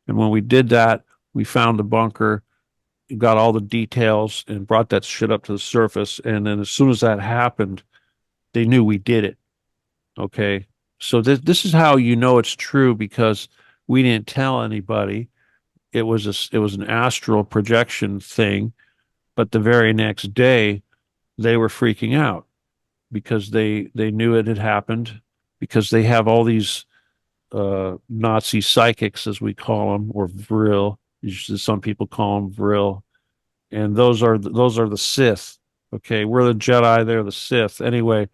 And when we did that, we found the bunker, got all the details, and brought that shit up to the surface. And then as soon as that happened, they knew we did it. Okay. So this is how you know it's true because we didn't tell anybody. It was an astral projection thing, but the very next day they were freaking out because they knew it had happened because they have all these Nazi psychics as we call them or Vril. Some people call them Vril, and those are the Sith. Okay, we're the Jedi, they're the Sith. Anyway,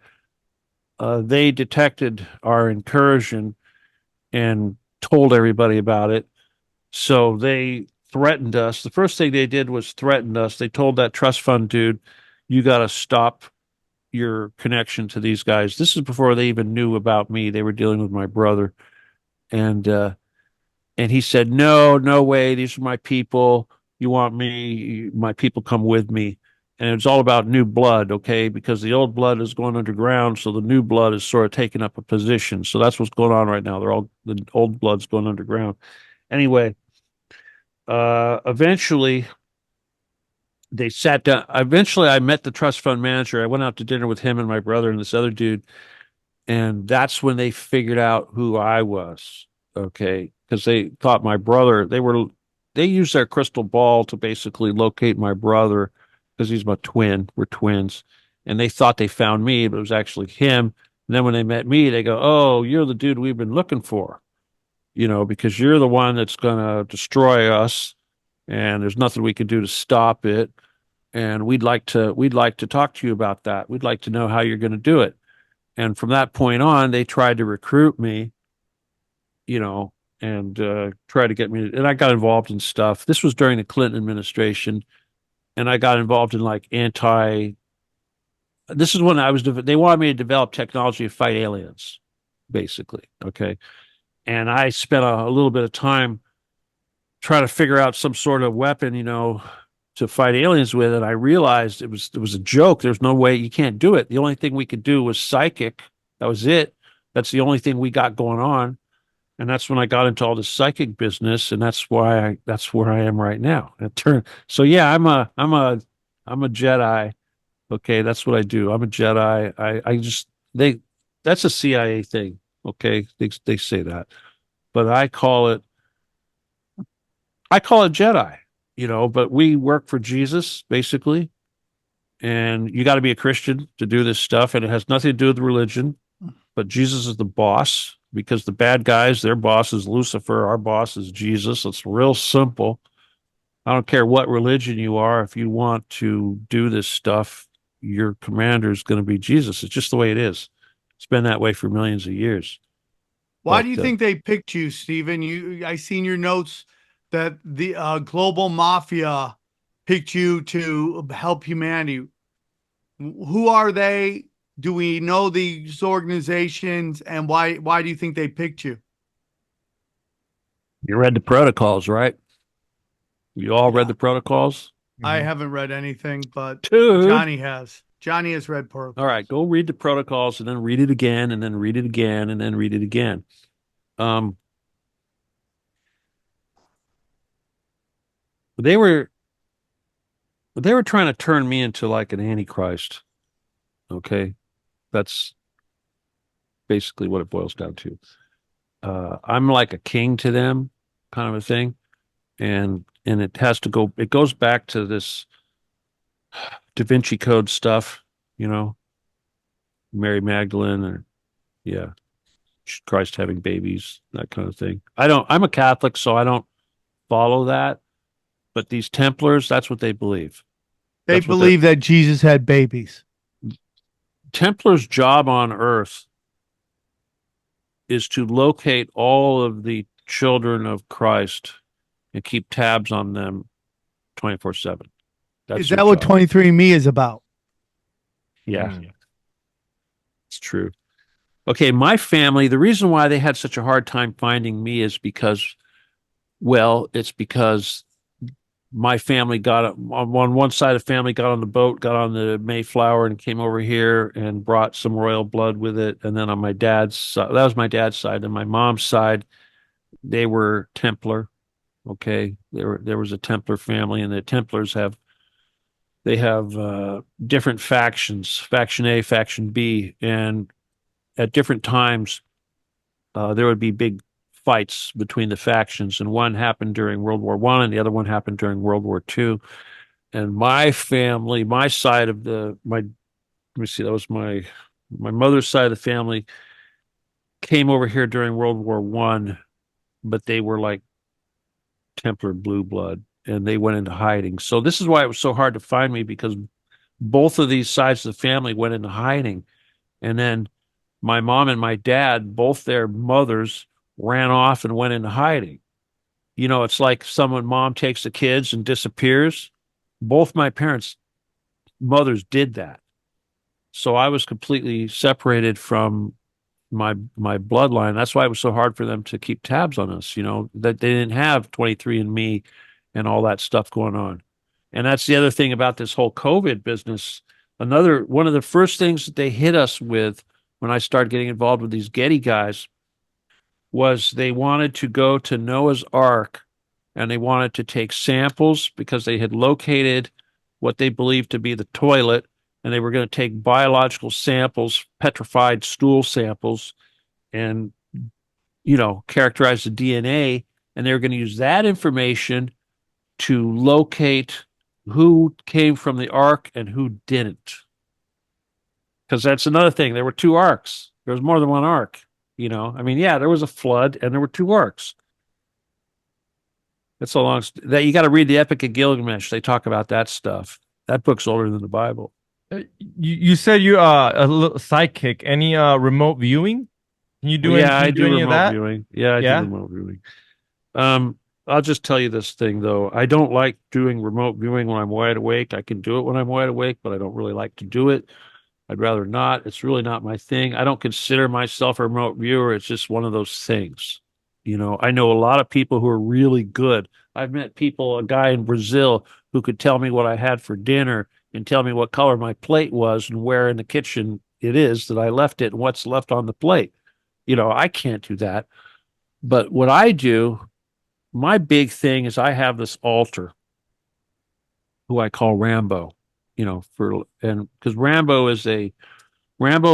they detected our incursion and told everybody about it. So they threatened us. The first thing they did was threaten us. They told that trust fund dude, you got to stop your connection to these guys. This is before they even knew about me. They were dealing with my brother. And he said, no, no way. These are my people. You want me? My people come with me. And it's all about new blood, okay? Because the old blood is going underground, so the new blood is sort of taking up a position. So that's what's going on right now. The old blood's going underground. Anyway, eventually they sat down. Eventually, I met the trust fund manager. I went out to dinner with him and my brother and this other dude, and that's when they figured out who I was. Okay, because they thought my brother. They used their crystal ball to basically locate my brother because he's my twin. We're twins, and they thought they found me, but it was actually him. And then when they met me, they go, "Oh, you're the dude we've been looking for." Because you're the one that's going to destroy us, and there's nothing we can do to stop it. And we'd like to talk to you about that. We'd like to know how you're going to do it. And from that point on, they tried to recruit me, you know, and try to get me. And I got involved in stuff. This was during the Clinton administration, and I got involved in like anti. This is when I was. They wanted me to develop technology to fight aliens, basically. Okay, and I spent a little bit of time trying to figure out some sort of weapon, to fight aliens with. And I realized it was a joke. There's no way you can't do it. The only thing we could do was psychic. That was it. That's the only thing we got going on. And that's when I got into all this psychic business, and that's where I am right now. So yeah, I'm a Jedi. Okay, that's what I do. I'm a Jedi. I just they that's a CIA thing. Okay, they say that, but I call it Jedi. But we work for Jesus basically, and you got to be a Christian to do this stuff, and it has nothing to do with religion. But Jesus is the boss because the bad guys, their boss is Lucifer, our boss is Jesus. It's real simple. I don't care what religion you are. If you want to do this stuff, your commander is going to be Jesus. It's just the way it is. It's been that way for millions of years. Why But do you think they picked you, Steven? I seen your notes that the global mafia picked you to help humanity. Who are they? Do we know these organizations, and why do you think they picked you? you read the protocols, right? You all read Yeah, the protocols? I Mhm. haven't read anything, but Dude. Johnny has. Johnny has read All right, protocols. go read the protocols and then read it again and then read it again and then read it again. Um, they were they were trying to turn me into like an antichrist. Okay, that's basically what it boils down to. I'm like a king to them, kind of a thing, and it has to go. It goes back to this Da Vinci Code stuff, you know, Mary Magdalene, or yeah, Christ having babies, that kind of thing. I'm a Catholic, so I don't follow that. But these Templars, that's what they believe. They That's what the believe that Jesus had babies. Templars' job on Earth is to locate all of the children of Christ and keep tabs on them 24/7. Is That's their that what job. 23andMe is about? Yeah, Mm. it's true. Okay, my family, the reason why they had such a hard time finding me is because, well, it's because my family got on one side of the family got on the boat, got on the Mayflower and came over here and brought some royal blood with it. And then on my dad's side, that was my dad's side. And my mom's side, they were Templar. Okay, there was a Templar family, and the Templars have they have different factions, faction A, faction B, and at different times there would be big fights between the factions, and one happened during World War One, and the other one happened during World War Two. And my family, my side of the my let me see, that was my mother's side of the family came over here during World War One, but they were like Templar blue blood, and they went into hiding. So this is why it was so hard to find me, because both of these sides of the family went into hiding. And then my mom and my dad, both their mothers ran off and went into hiding. You know, it's like someone mom takes the kids and disappears. Both my parents' mothers did that. So I was completely separated from my bloodline. That's why it was so hard for them to keep tabs on us, you know, that they didn't have 23andMe and all that stuff going on. And that's the other thing about this whole COVID business. Another one of the first things that they hit us with when I started getting involved with these Getty guys was they wanted to go to Noah's Ark, and they wanted to take samples because they had located what they believed to be the toilet, and they were going to take biological samples, petrified stool samples, and characterize the DNA, and they were going to use that information to locate who came from the ark and who didn't. Because that's another thing. There were two arks. There was more than one ark. I mean, yeah, there was a flood and there were two arks. That's a long that you got to read the Epic of Gilgamesh. They talk about that stuff. That book's older than the Bible. You said you're a little sidekick. Any remote viewing? Can you do Well, any? yeah, Can I you do do any of remote that? viewing. Yeah, I do Yeah. remote viewing. Um, I'll just tell you this thing though. I don't like doing remote viewing when I'm wide awake. I can do it when I'm wide awake, but I don't really like to do it. I'd rather not. It's really not my thing. I don't consider myself a remote viewer. It's just one of those things. I know a lot of people who are really good. I've met people, a guy in Brazil who could tell me what I had for dinner and tell me what color my plate was and where in the kitchen it is that I left it and what's left on the plate. I can't do that. But what I do, my big thing is I have this altar who I call Rambo, and because Rambo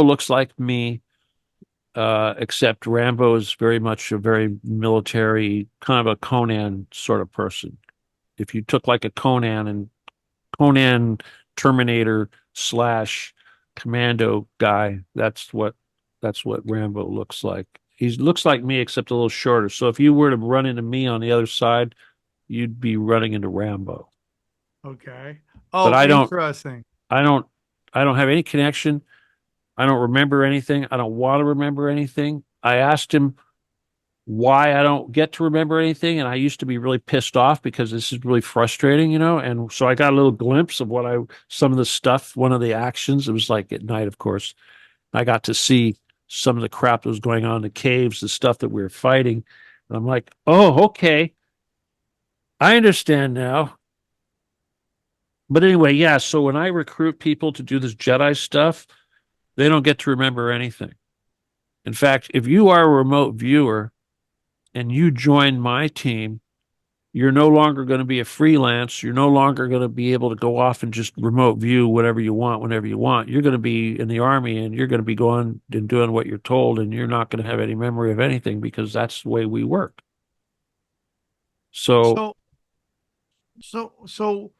looks like me, except Rambo is very much a very military, kind of a Conan sort of person. If you took like a Conan Terminator slash commando guy, that's what Rambo looks like. He looks like me except a little shorter. So if you were to run into me on the other side, you'd be running into Rambo. Okay. But Oh, I don't interesting. I don't I don't have any connection. I don't remember anything. I don't want to remember anything. I asked him why I don't get to remember anything, and I used to be really pissed off because this is really frustrating, and so I got a little glimpse of some of the stuff, one of the actions. It was like at night, of course. I got to see some of the crap that was going on in the caves, the stuff that we were fighting. And I'm like, oh, okay. I understand now. But anyway, yeah, so when I recruit people to do this Jedi stuff, they don't get to remember anything. In fact, if you are a remote viewer and you join my team, you're no longer going to be a freelance. You're no longer going to be able to go off and just remote view whatever you want, whenever you want. You're going to be in the army and you're going to be going and doing what you're told, and you're not going to have any memory of anything because that's the way we work. So, So, so,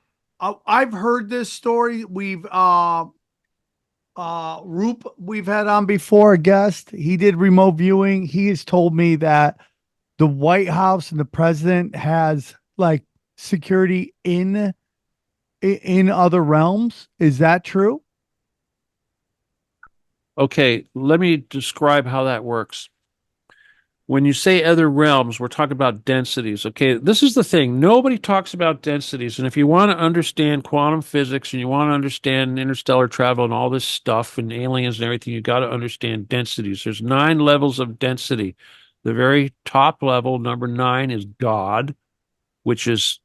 I've heard this story. Roop, we've had on before, a guest. He did remote viewing. He has told me that the White House and the president has like security in other realms. Is that true? okay, let me describe how that works. When you say other realms, we're talking about densities. Okay, this is the thing. Nobody talks about densities. And if you want to understand quantum physics and you want to understand interstellar travel and all this stuff and aliens and everything, you got to understand densities. There's 9 levels of density. The very top level, number 9, is God, which is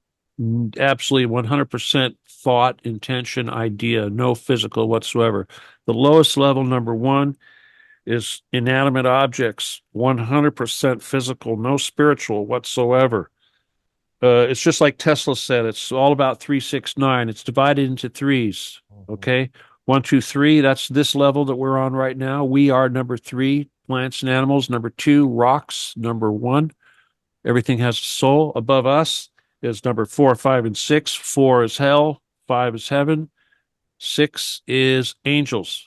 absolutely 100% thought, intention, idea, no physical whatsoever. The lowest level, number 1, is inanimate objects, 100% physical, no spiritual whatsoever. It's just like Tesla said, it's all about 369. It's divided into threes. Okay. 1, 2, 3. That's this level that we're on right now. We are number 3, plants and animals. Number 2, rocks. Number 1, everything has a soul. Above us is number 4, 5, and 6. 4 is hell. 5 is heaven. 6 is angels.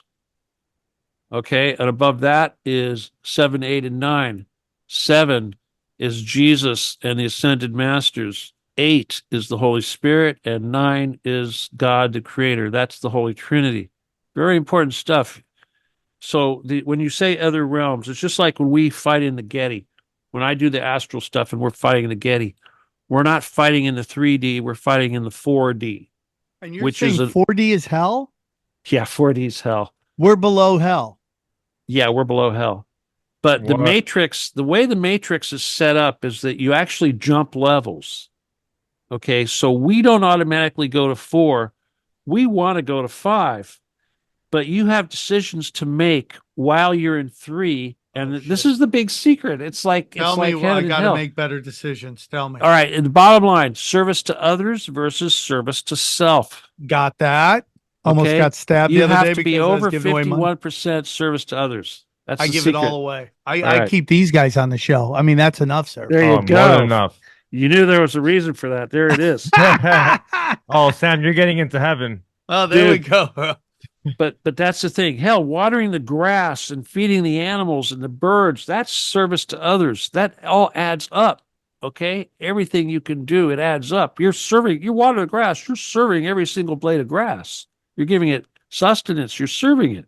Okay. And above that is 7, 8, and 9. 7 is Jesus and the ascended masters. 8 is the Holy Spirit, and 9 is God, the Creator. That's the Holy Trinity. Very important stuff. So when you say other realms, it's just like when we fight in the Getty. When I do the astral stuff and we're fighting in the Getty, we're not fighting in the 3D, we're fighting in the 4D. And you're which saying is 4D is hell? Yeah, 4D is hell. We're below hell. Yeah, we're below hell. But the Matrix, the way the Matrix is set up is that you actually jump levels. Okay, so we don't automatically go to 4. We want to go to 5. But you have decisions to make while you're in 3. And this is the big secret. It's like Tell it's me like I heaven got and to hell. make better decisions. Tell me. All right, and the bottom line, service to others versus service to self. Got that. Almost Okay? got stabbed You the other have day to be because I was over giving away money. 51% service to others. That's I the give secret. it all away. I right. keep these guys on the show. I mean, that's enough, sir. There you Oh, go. more than enough. You knew there was a reason for that. There it is. Oh, Sam, you're getting into heaven. Oh, there we Dude. go. But that's the thing. Hell, watering the grass and feeding the animals and the birds, that's service to others. That all adds up. Okay? Everything you can do, it adds up. You're watering the grass, you're serving every single blade of grass. You're giving it sustenance, you're serving it.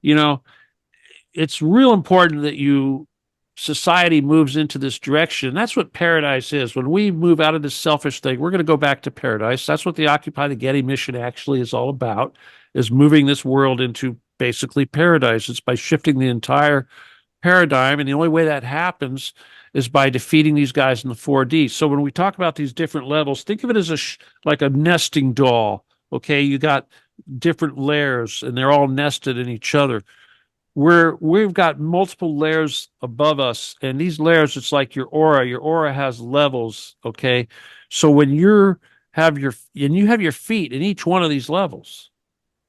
You know, it's real important that society moves into this direction. That's what paradise is. When we move out of this selfish thing, we're going to go back to paradise. That's what the Occupy the Getty mission actually is all about, is moving this world into basically paradise. It's by shifting the entire paradigm. And the only way that happens is by defeating these guys in the 4D. So when we talk about these different levels, think of it as like a nesting doll. Okay. You got different layers and they're all nested in each other. We've got multiple layers above us, and these layers, it's like your aura has levels. Okay. So when you have your feet in each one of these levels,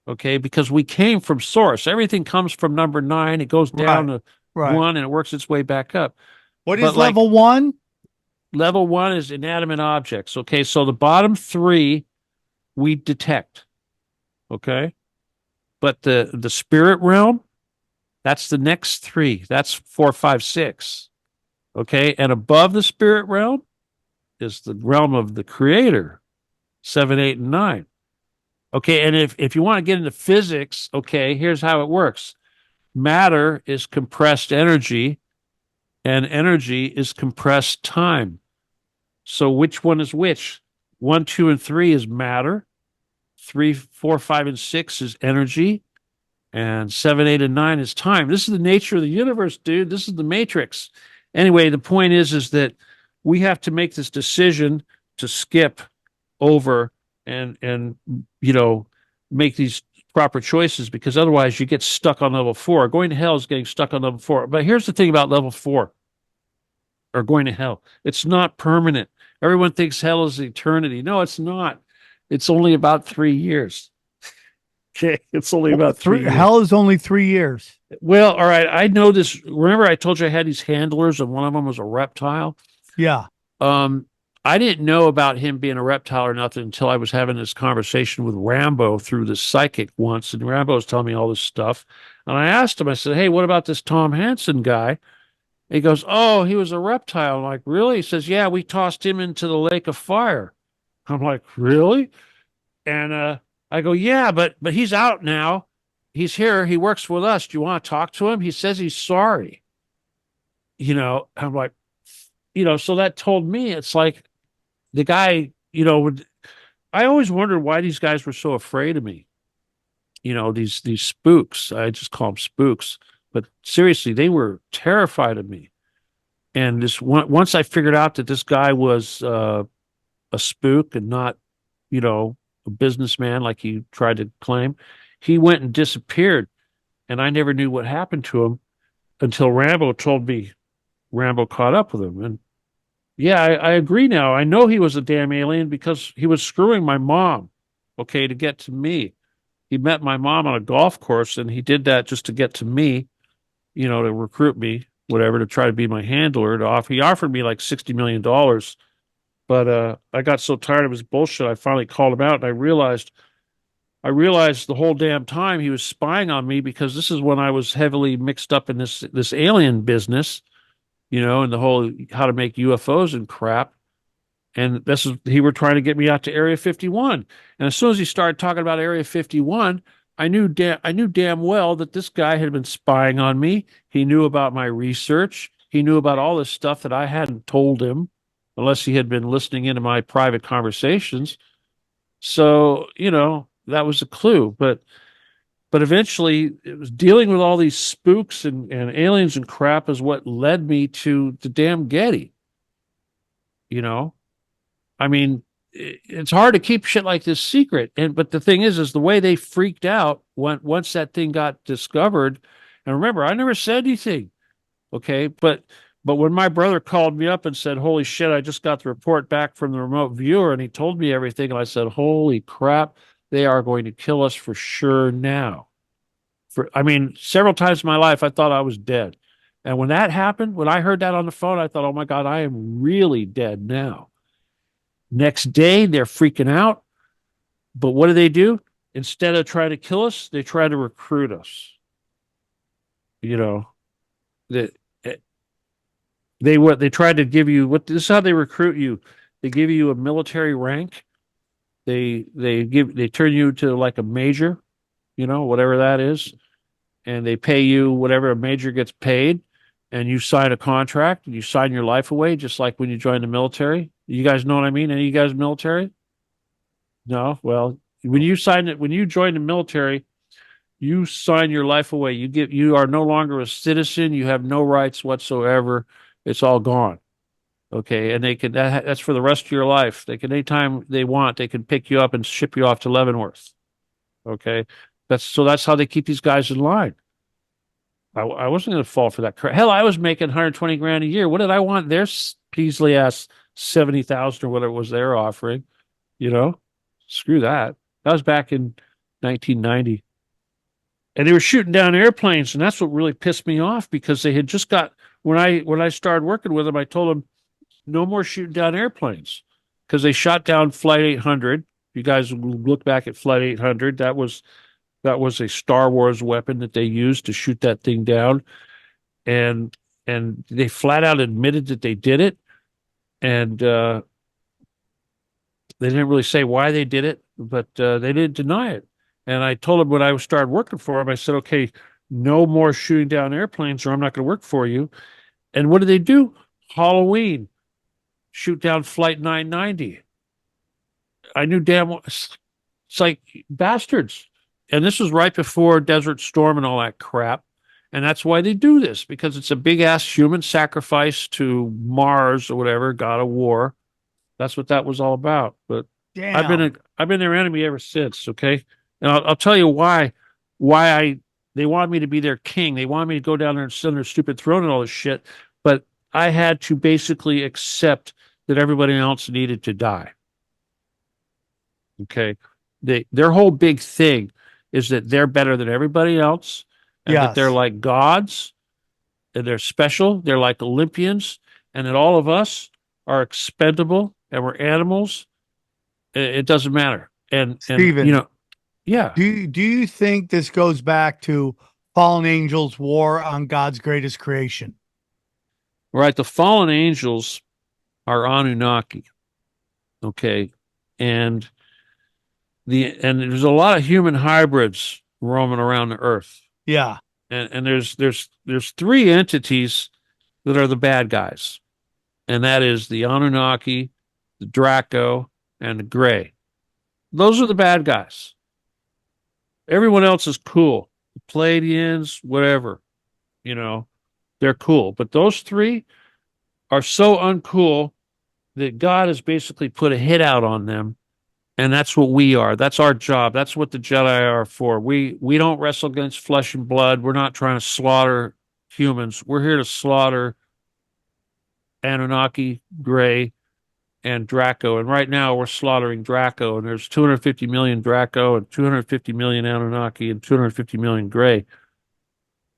okay, because we came from source, everything comes from number 9, it goes down to 1 and it works its way back up. What is level 1? Level 1 is inanimate objects. Okay. So the bottom 3 we detect. Okay. But the spirit realm, that's the next 3. That's 4, 5, 6. Okay. And above the spirit realm is the realm of the creator, 7, 8, and 9. Okay. And if you want to get into physics, okay, here's how it works. Matter is compressed energy, and energy is compressed time. So which one is which? 1, 2, and 3 is matter. 3, 4, 5, and 6 is energy. And 7, 8, and 9 is time. This is the nature of the universe, dude. This is the matrix. Anyway, the point is that we have to make this decision to skip over and make these proper choices, because otherwise you get stuck on level 4. Going to hell is getting stuck on level 4. But here's the thing about level 4, or going to hell. It's not permanent. Everyone thinks hell is eternity. No, it's not. It's only about 3 years. Okay, it's only about 3 years. Hell is only 3 years. Well, all right. I know this. Remember, I told you I had these handlers, and one of them was a reptile. Yeah. I didn't know about him being a reptile or nothing until I was having this conversation with Rambo through the psychic once, and Rambo was telling me all this stuff. And I asked him, I said, "Hey, what about this Tom Hansen guy?" He goes, "Oh, he was a reptile." I'm like, "Really?" He says, "Yeah, we tossed him into the lake of fire." I'm like, "Really?" And I go, "Yeah, but he's out now. He's here. He works with us. Do you want to talk to him? He says he's sorry." I'm like, so that told me, it's like the guy, I always wondered why these guys were so afraid of me. These spooks. I just call them spooks. But seriously, they were terrified of me. And once I figured out that this guy was a spook and not, a businessman like he tried to claim, he went and disappeared. And I never knew what happened to him until Rambo told me Rambo caught up with him. And, Yeah, I agree now. I know he was a damn alien because he was screwing my mom, okay, to get to me. He met my mom on a golf course and he did that just to get to me, to recruit me, whatever, to try to be my handler. He offered me like $60 million. But I got so tired of his bullshit, I finally called him out and I realized the whole damn time he was spying on me because this is when I was heavily mixed up in this alien business, and the whole how to make UFOs and crap. And he were trying to get me out to Area 51. And as soon as he started talking about Area 51, I knew damn well that this guy had been spying on me. He knew about my research. He knew about all this stuff that I hadn't told him, unless he had been listening into my private conversations. So, that was a clue. But eventually it was dealing with all these spooks and aliens and crap is what led me to the damn Getty, you know? I mean, it's hard to keep shit like this secret. But the thing is the way they freaked out once that thing got discovered. And remember, I never said anything. Okay. But when my brother called me up and said, "Holy shit, I just got the report back from the remote viewer," and he told me everything, and I said, "Holy crap, they are going to kill us for sure now." I mean, several times in my life, I thought I was dead. And when that happened, when I heard that on the phone, I thought, "Oh my God, I am really dead now." Next day, they're freaking out. But what do? Instead of trying to kill us, they try to recruit us. You know, that they tried to give you this is how they recruit you. They give you a military rank. They turn you to like a major, whatever that is, and they pay you whatever a major gets paid, and you sign a contract and you sign your life away, just like when you join the military. You guys know what I mean? Any of you guys military? No? Well, when you join the military, you sign your life away. You are no longer a citizen. You have no rights whatsoever. It's all gone. Okay. And that's for the rest of your life. They can, anytime they want, they can pick you up and ship you off to Leavenworth. Okay. That's how they keep these guys in line. I wasn't going to fall for that crap. Hell, I was making 120 grand a year. What did I want? Their Peasley ass 70,000 or whatever it was they're offering, you know, screw that. That was back in 1990. And they were shooting down airplanes. And that's what really pissed me off because they had just got, when I started working with them, I told them no more shooting down airplanes because they shot down Flight 800. You guys look back at Flight 800. That was a Star Wars weapon that they used to shoot that thing down. And they flat out admitted that they did it. And they didn't really say why they did it, but they didn't deny it. And I told them when I started working for them, I said, "Okay, no more shooting down airplanes or I'm not going to work for you." And what did they do? Halloween, shoot down Flight 990. I knew damn well, it's like bastards. And this was right before Desert Storm and all that crap. And that's why they do this, because it's a big ass human sacrifice to Mars or whatever, god of war. That's what that was all about. But Damn. I've been their enemy ever since. Okay, and I'll tell you why they wanted me to be their king. They wanted me to go down there and sit on their stupid throne and all this shit. But I had to basically accept that everybody else needed to die. Okay, their whole big thing is that they're better than everybody else, and that they're Yes. like gods, and they're special. They're like Olympians, and that all of us are expendable, and we're animals. It doesn't matter. And Steven, yeah, do you think this goes back to fallen angels' war on God's greatest creation? right. The fallen angels are Anunnaki. Okay, and there's a lot of human hybrids roaming around the earth. Yeah. And there's three entities that are the bad guys, and that is the Anunnaki, the Draco, and the Gray. Those are the bad guys. Everyone else is cool. The Pleiadians, whatever, they're cool. But those three are so uncool that God has basically put a hit out on them. And that's what we are. That's our job. That's what the Jedi are for. We don't wrestle against flesh and blood. We're not trying to slaughter humans. We're here to slaughter Anunnaki, Gray, and Draco. And right now we're slaughtering Draco, and there's 250 million Draco and 250 million Anunnaki and 250 million Gray,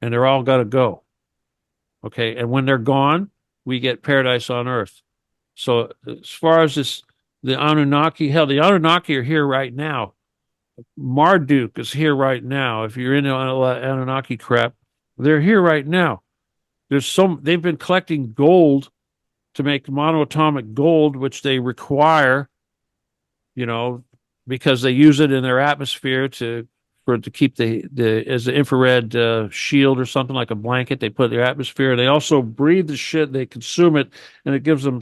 and they're all got to go. Okay, and when they're gone, we get paradise on Earth. So as far as this, the Anunnaki, hell, the Anunnaki are here right now. Marduk is here right now. If you're into Anunnaki crap, they're here right now. They've been collecting gold to make monoatomic gold, which they require, because they use it in their atmosphere to keep the as an infrared shield or something like a blanket. They put in their atmosphere. They also breathe the shit. They consume it, and it gives them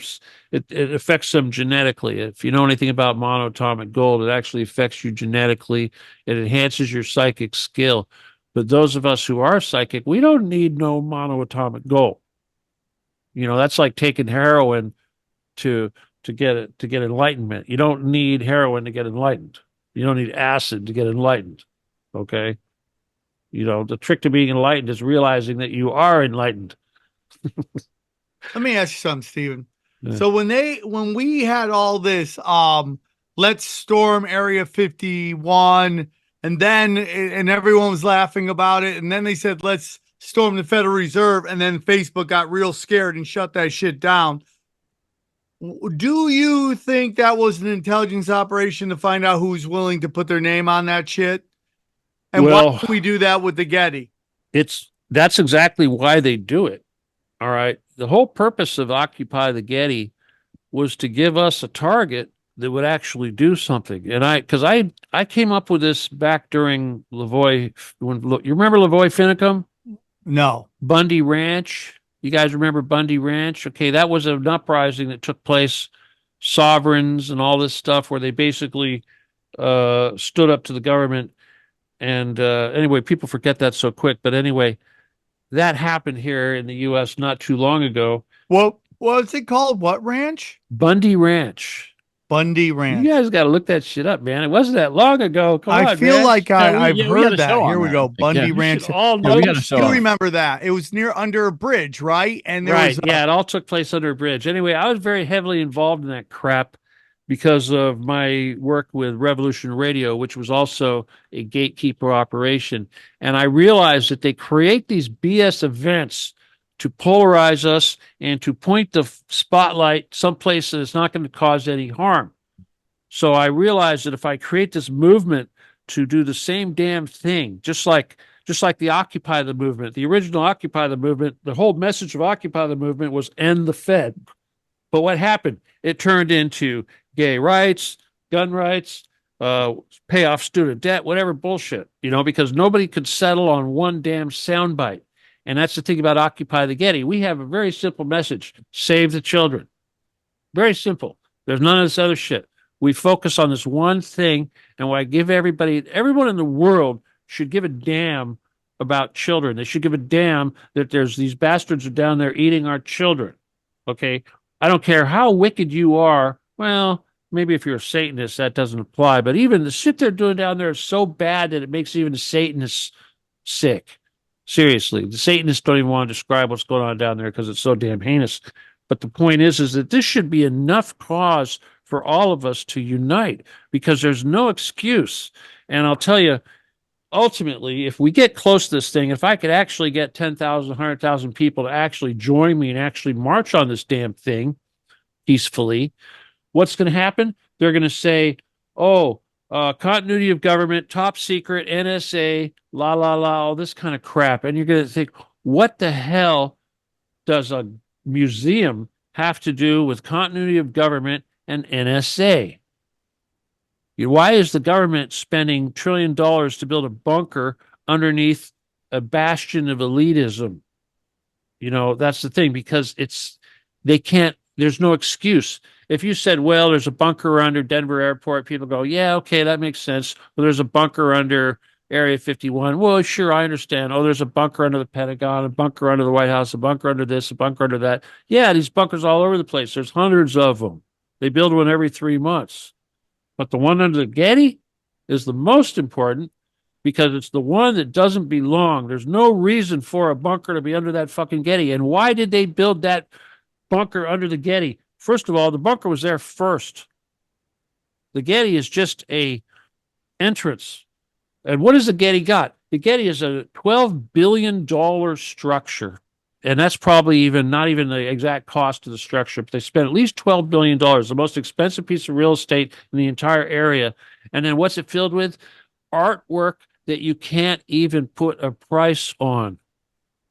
it affects them genetically. If you know anything about monoatomic gold, it actually affects you genetically. It enhances your psychic skill. But those of us who are psychic, we don't need no monoatomic gold. That's like taking heroin to get enlightenment. You don't need heroin to get enlightened. You don't need acid to get enlightened. Okay. The trick to being enlightened is realizing that you are enlightened. Let me ask you something, Steven. Yeah. So when we had all this, let's storm Area 51, and everyone was laughing about it, and then they said, let's storm the Federal Reserve, and then Facebook got real scared and shut that shit down. Do you think that was an intelligence operation to find out who's willing to put their name on that shit? And why do we do that with the Getty? That's exactly why they do it. All right. The whole purpose of Occupy the Getty was to give us a target that would actually do something. And I came up with this back during Lavoie. You remember Lavoie Finicum? No. Bundy Ranch. You guys remember Bundy Ranch? Okay, that was an uprising that took place, sovereigns and all this stuff, where they basically stood up to the government. And anyway, people forget that so quick. But anyway, that happened here in the U.S. not too long ago. Well, what's it called? What ranch? Bundy Ranch. Bundy Ranch. You guys got to look that shit up, man. It wasn't that long ago. Come on, I feel man. like I've heard that. Here we go. Yeah, Bundy Ranch. All Yeah, we got to I show do up. remember that. It was under a bridge, right? And there was yeah, it all took place under a bridge. Anyway, I was very heavily involved in that crap because of my work with Revolution Radio, which was also a gatekeeper operation. And I realized that they create these BS events to polarize us and to point the spotlight someplace that it's not going to cause any harm. So I realized that if I create this movement to do the same damn thing, just like the Occupy the movement, the original Occupy the movement, the whole message of Occupy the movement was end the Fed. But what happened? It turned into gay rights, gun rights, pay off student debt, whatever bullshit, because nobody could settle on one damn soundbite. And that's the thing about Occupy the Getty. We have a very simple message: save the children. Very simple. There's none of this other shit. We focus on this one thing, and what I give everyone in the world should give a damn about children. They should give a damn that there's these bastards are down there eating our children. Okay? I don't care how wicked you are. Well, maybe if you're a Satanist, that doesn't apply. But even the shit they're doing down there is so bad that it makes even the Satanists sick. Seriously. The Satanists don't even want to describe what's going on down there because it's so damn heinous. But the point is that this should be enough cause for all of us to unite, because there's no excuse. And I'll tell you, ultimately, if we get close to this thing, if I could actually get 10,000, 100,000 people to actually join me and actually march on this damn thing peacefully, what's going to happen? They're going to say, continuity of government, top secret, NSA, la, la, la, all this kind of crap. And you're going to think, what the hell does a museum have to do with continuity of government and NSA? Why is the government spending $1 trillion to build a bunker underneath a bastion of elitism? That's the thing, because there's no excuse. If you said, well, there's a bunker under Denver Airport, people go, yeah, okay, that makes sense. Well, there's a bunker under Area 51. Well, sure, I understand. Oh, there's a bunker under the Pentagon, a bunker under the White House, a bunker under this, a bunker under that. Yeah, these bunkers all over the place. There's hundreds of them. They build one every 3 months. But the one under the Getty is the most important, because it's the one that doesn't belong. There's no reason for a bunker to be under that fucking Getty. And why did they build that bunker under the Getty. First of all, the bunker was there first. The Getty is just a entrance. And what has the Getty got? The Getty is a $12 billion structure. And that's probably even not even the exact cost of the structure, but they spent at least $12 billion, the most expensive piece of real estate in the entire area. And then what's it filled with? Artwork that you can't even put a price on.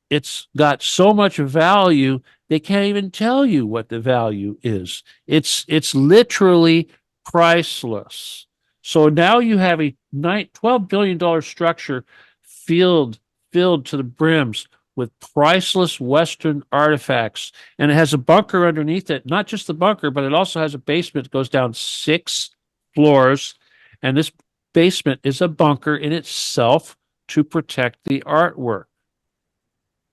It's got so much value, they can't even tell you what the value is. It's literally priceless. So now you have a $12 billion structure filled to the brims with priceless Western artifacts. And it has a bunker underneath it, not just the bunker, but it also has a basement that goes down 6 floors. And this basement is a bunker in itself to protect the artwork.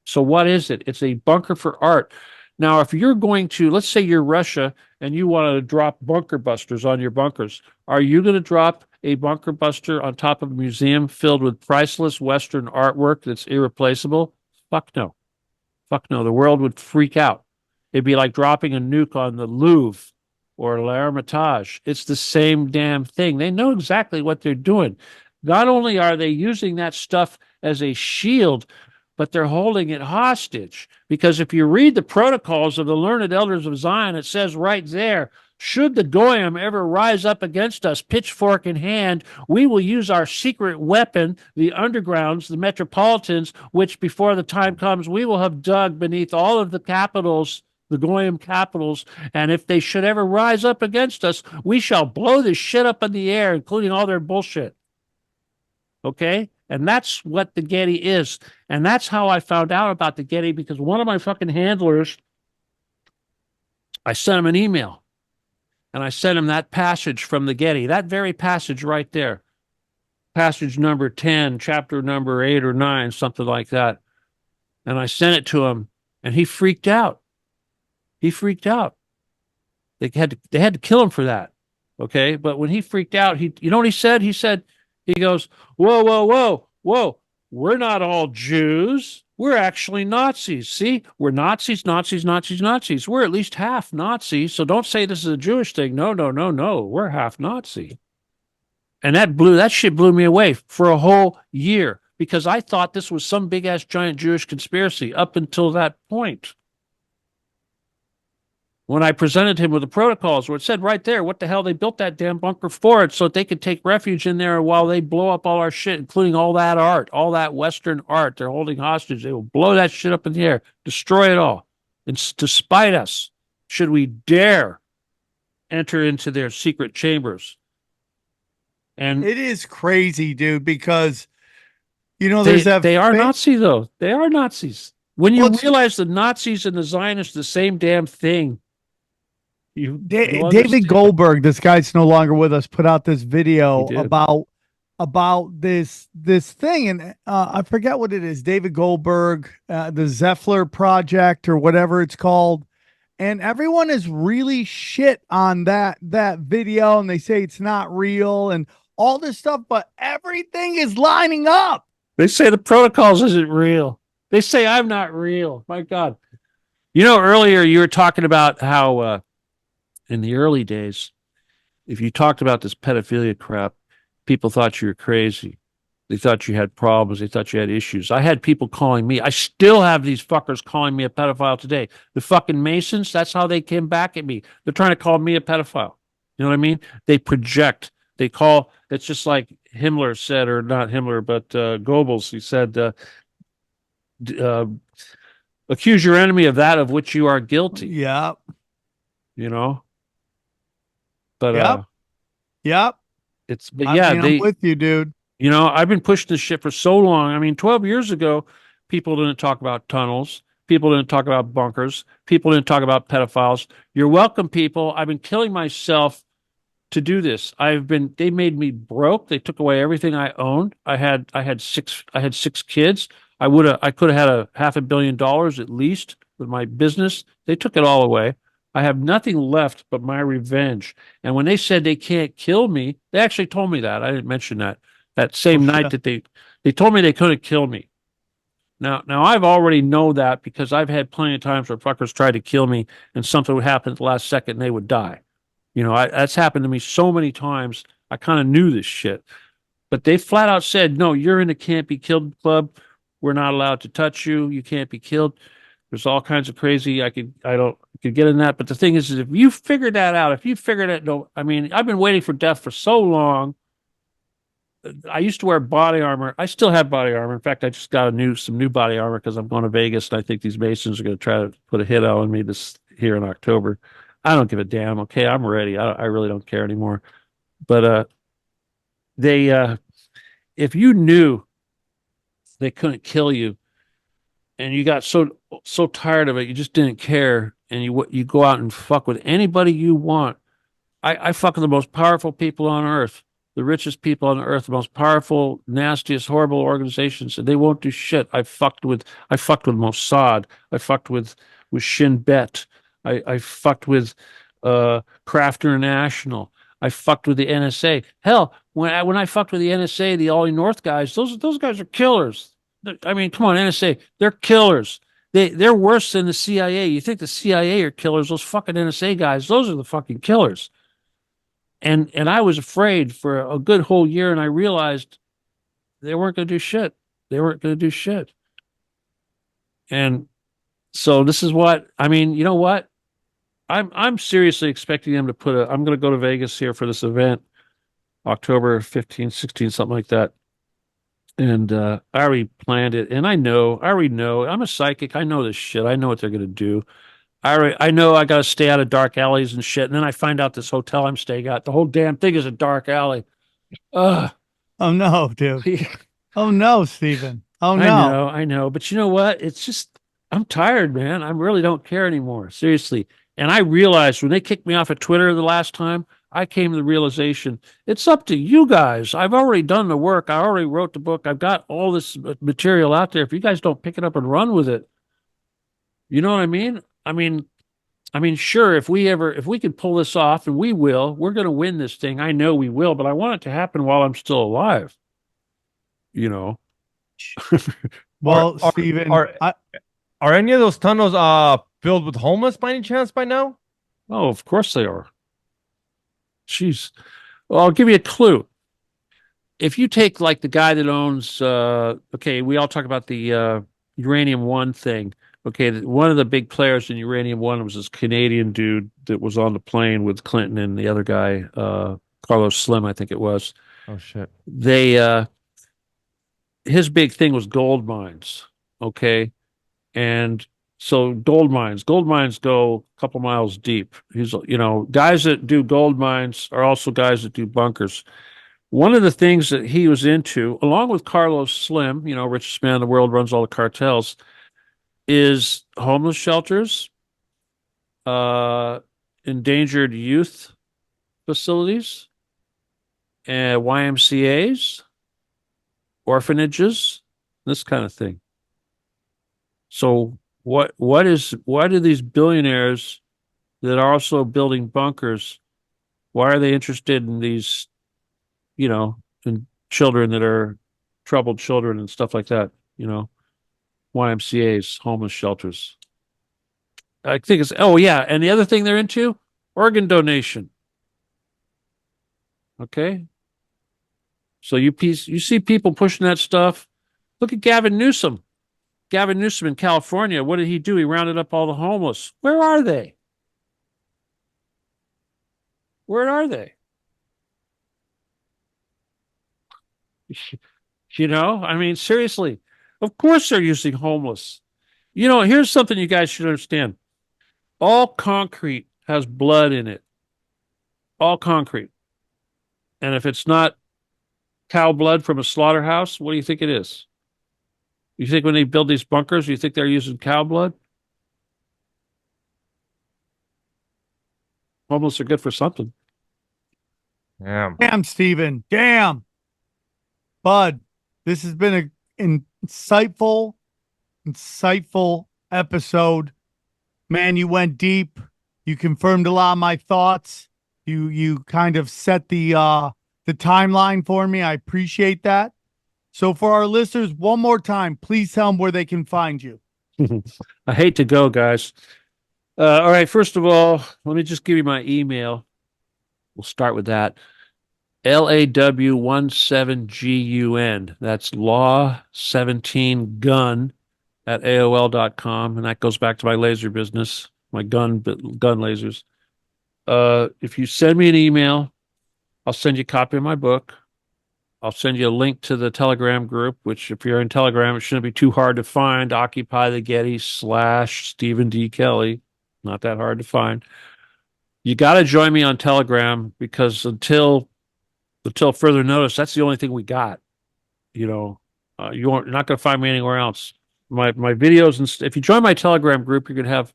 So what is it? It's a bunker for art. Now, if you're going to, let's say you're Russia and you want to drop bunker busters on your bunkers, are you going to drop a bunker buster on top of a museum filled with priceless Western artwork that's irreplaceable? Fuck no. Fuck no. The world would freak out. It'd be like dropping a nuke on the Louvre or l'Hermitage. It's the same damn thing. They know exactly what they're doing. Not only are they using that stuff as a shield, but they're holding it hostage. Because if you read the protocols of the learned elders of Zion, it says right there, should the Goyim ever rise up against us, pitchfork in hand, we will use our secret weapon, the undergrounds, the metropolitans, which before the time comes, we will have dug beneath all of the capitals, the Goyim capitals, and if they should ever rise up against us, we shall blow this shit up in the air, including all their bullshit. Okay? And that's what the Getty is. And that's how I found out about the Getty, because one of my fucking handlers, I sent him an email. And I sent him that passage from the Getty, that very passage right there. Passage number 10, chapter number 8 or 9, something like that. And I sent it to him, and he freaked out. He freaked out. They had to kill him for that. Okay? But when he freaked out, you know what he said? He goes, whoa, whoa, whoa, whoa. We're not all Jews. We're actually Nazis. See, we're Nazis, Nazis, Nazis, Nazis. We're at least half Nazi. So don't say this is a Jewish thing. No, no, no, no. We're half Nazi. And that shit blew me away for a whole year because I thought this was some big ass giant Jewish conspiracy up until that point. When I presented him with the protocols where it said right there, what the hell they built that damn bunker for it so that they could take refuge in there while they blow up all our shit, including all that art, all that Western art they're holding hostage. They will blow that shit up in the air, destroy it all. It's to spite us, should we dare enter into their secret chambers. And it is crazy, dude, because, you know, they are Nazi, though. They are Nazis. When you realize the Nazis and the Zionists are the same damn thing, David Goldberg, this guy's no longer with us, put out this video about this thing, and I forget what it is. David Goldberg, the Zeffler Project or whatever it's called, and everyone is really shit on that video, and they say it's not real and all this stuff, but everything is lining up. They say the protocols isn't real. They say I'm not real. My God. You know, earlier you were talking about how in the early days, if you talked about this pedophilia crap, people thought you were crazy. They thought you had problems. They thought you had issues. I had people calling me. I still have these fuckers calling me a pedophile today. The fucking Masons, that's how they came back at me. They're trying to call me a pedophile. You know what I mean? They project. They call, it's just like Himmler said, or not Himmler, but Goebbels, he said, accuse your enemy of that of which you are guilty. Yeah. You know? But yep. I'm with you, dude. You know, I've been pushing this shit for so long. I mean, 12 years ago, people didn't talk about tunnels. People didn't talk about bunkers. People didn't talk about pedophiles. You're welcome, people. I've been killing myself to do this. They made me broke. They took away everything I owned. I had 6 kids. I could have had a $500 million at least with my business. They took it all away. I have nothing left but my revenge. And when they said they can't kill me, they actually told me that. I didn't mention that. That same night that they told me they couldn't kill me. Now I've already know that because I've had plenty of times where fuckers tried to kill me and something would happen at the last second and they would die. That's happened to me so many times. I kind of knew this shit, but they flat out said, no, you're in the can't be killed club. We're not allowed to touch you. You can't be killed. There's all kinds of crazy. I could get in that. But the thing is if you figure that out, if you figure that, no, I mean, I've been waiting for death for so long. I used to wear body armor. I still have body armor. In fact, I just got some new body armor because I'm going to Vegas and I think these Masons are going to try to put a hit out on me this here in October. I don't give a damn. Okay, I'm ready. I really don't care anymore. But they if you knew they couldn't kill you and you got so tired of it, you just didn't care, and you go out and fuck with anybody you want. I fuck with the most powerful people on earth, the richest people on earth, the most powerful, nastiest, horrible organizations, and they won't do shit. I fucked with Mossad. I fucked with Shin Bet. I fucked with Kraft International. I fucked with the NSA. Hell, when I fucked with the NSA, the Ollie North guys, those guys are killers. I mean, come on, NSA, they're killers. They're worse than the CIA. You think the CIA are killers? Those fucking NSA guys, those are the fucking killers. And I was afraid for a good whole year, and I realized they weren't going to do shit. They weren't going to do shit. And so this is what I mean. You know what? I'm seriously expecting them to I'm going to go to Vegas here for this event, October 15th, 16th, something like that. And I already planned it, and I already know. I'm a psychic. I know this shit. I know what they're going to do. I know I got to stay out of dark alleys and shit. And then I find out this hotel I'm staying at, the whole damn thing is a dark alley. Ugh. Oh no, dude. Oh no, Steven. Oh no. I know. But you know what? It's just, I'm tired, man. I really don't care anymore. Seriously. And I realized when they kicked me off of Twitter the last time, I came to the realization it's up to you guys. I've already done the work. I already wrote the book. I've got all this material out there. If you guys don't pick it up and run with it, you know what I mean? I mean, sure, if we can pull this off, and we're going to win this thing. I know we will, but I want it to happen while I'm still alive. You know? Well, Steven, are any of those tunnels filled with homeless by any chance by now? Oh, of course they are. Jeez. Well, I'll give you a clue. If you take like the guy that owns, okay, we all talk about the Uranium One thing. Okay, one of the big players in Uranium One was this Canadian dude that was on the plane with Clinton and the other guy, Carlos Slim, I think it was. Oh shit. His big thing was gold mines. Okay, and so gold mines go a couple miles deep. Guys that do gold mines are also guys that do bunkers. One of the things that he was into, along with Carlos Slim, richest man in the world, runs all the cartels, is homeless shelters, endangered youth facilities, and YMCAs, orphanages, this kind of thing. So why do these billionaires that are also building bunkers, why are they interested in these, in children that are troubled children and stuff like that, YMCAs, homeless shelters. I think oh yeah. And the other thing they're into, organ donation. Okay. So you see people pushing that stuff. Look at Gavin Newsom. Gavin Newsom in California. What did he do? He rounded up all the homeless. Where are they? Where are they? I mean, seriously. Of course they're using homeless. Here's something you guys should understand. All concrete has blood in it. All concrete. And if it's not cow blood from a slaughterhouse, what do you think it is? You think when they build these bunkers, you think they're using cow blood? Homeless are good for something. Damn, Steven. Damn. Bud, this has been an insightful episode. Man, you went deep. You confirmed a lot of my thoughts. You kind of set the timeline for me. I appreciate that. So for our listeners, one more time, please tell them where they can find you. I hate to go, guys. All right. First of all, let me just give you my email. We'll start with that. LAW17GUN. That's law17gun at AOL.com. And that goes back to my laser business, my gun lasers. If you send me an email, I'll send you a copy of my book. I'll send you a link to the Telegram group, which if you're in Telegram, it shouldn't be too hard to find. Occupy the Getty / Steven D. Kelley. Not that hard to find. You got to join me on Telegram because until further notice, that's the only thing we got. You're not going to find me anywhere else. My videos, and if you join my Telegram group, you're going to have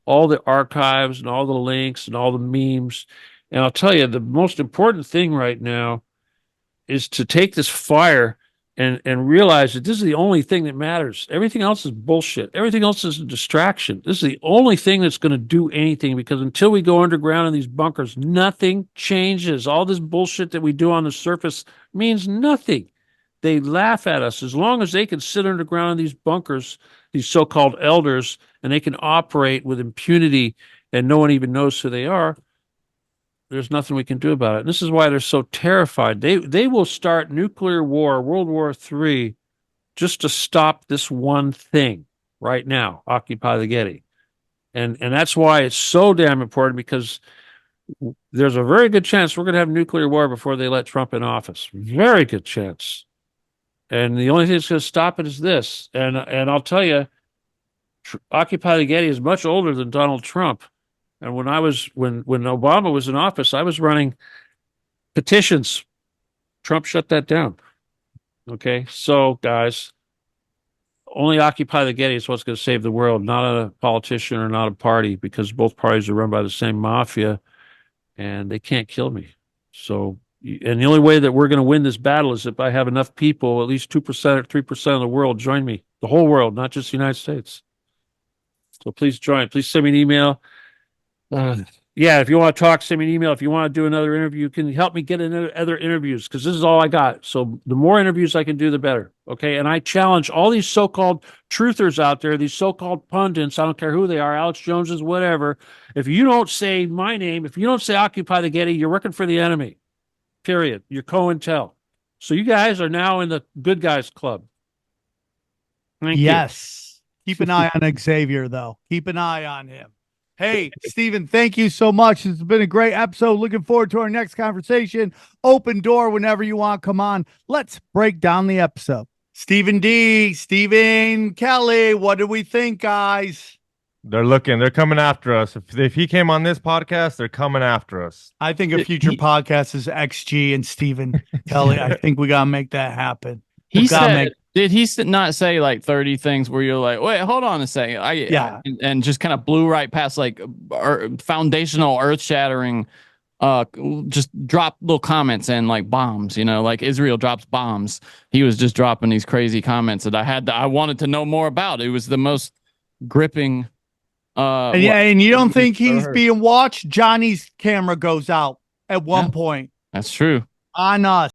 all the archives and all the links and all the memes. And I'll tell you, the most important thing right now is to take this fire and realize that this is the only thing that matters. Everything else is bullshit. Everything else is a distraction. This is the only thing that's going to do anything, because until we go underground in these bunkers, nothing changes. All this bullshit that we do on the surface means nothing. They laugh at us. As long as they can sit underground in these bunkers, these so-called elders, and they can operate with impunity and no one even knows who they are, there's nothing we can do about it. And this is why they're so terrified. They will start nuclear war, World War III, just to stop this one thing right now, Occupy the Getty. And that's why it's so damn important, because there's a very good chance we're going to have nuclear war before they let Trump in office. Very good chance. And the only thing that's going to stop it is this. And I'll tell you, Occupy the Getty is much older than Donald Trump. And when Obama was in office, I was running petitions. Trump shut that down. Okay, so guys, only Occupy the Getty is what's going to save the world, not a politician or not a party, because both parties are run by the same mafia, and they can't kill me. So, and the only way that we're going to win this battle is if I have enough people, at least 2% or 3% of the world, join me. The whole world, not just the United States. So please join. Please send me an email. Yeah, if you want to talk, send me an email. If you want to do another interview, you can help me get other interviews, because this is all I got. So the more interviews I can do, the better. Okay. And I challenge all these so-called truthers out there, these so-called pundits. I don't care who they are, Alex Joneses, whatever. If you don't say my name, if you don't say Occupy the Getty, you're working for the enemy. Period. You're COINTEL. So you guys are now in the good guys club. Thank you. Keep an eye on Xavier, though. Keep an eye on him. Hey, Steven, thank you so much. It's been a great episode. Looking forward to our next conversation. Open door whenever you want. Come on. Let's break down the episode. Steven Kelley, what do we think, guys? They're coming after us. If he came on this podcast, they're coming after us. I think a future podcast is XG and Steven Kelley. I think we got to make that happen. Did he not say like 30 things where you're like, wait, hold on a second? And just kind of blew right past like foundational, earth shattering, just drop little comments and like bombs, like Israel drops bombs. He was just dropping these crazy comments that I wanted to know more about. It was the most gripping. And you don't think he's being watched? Johnny's camera goes out at one point. That's true. On us.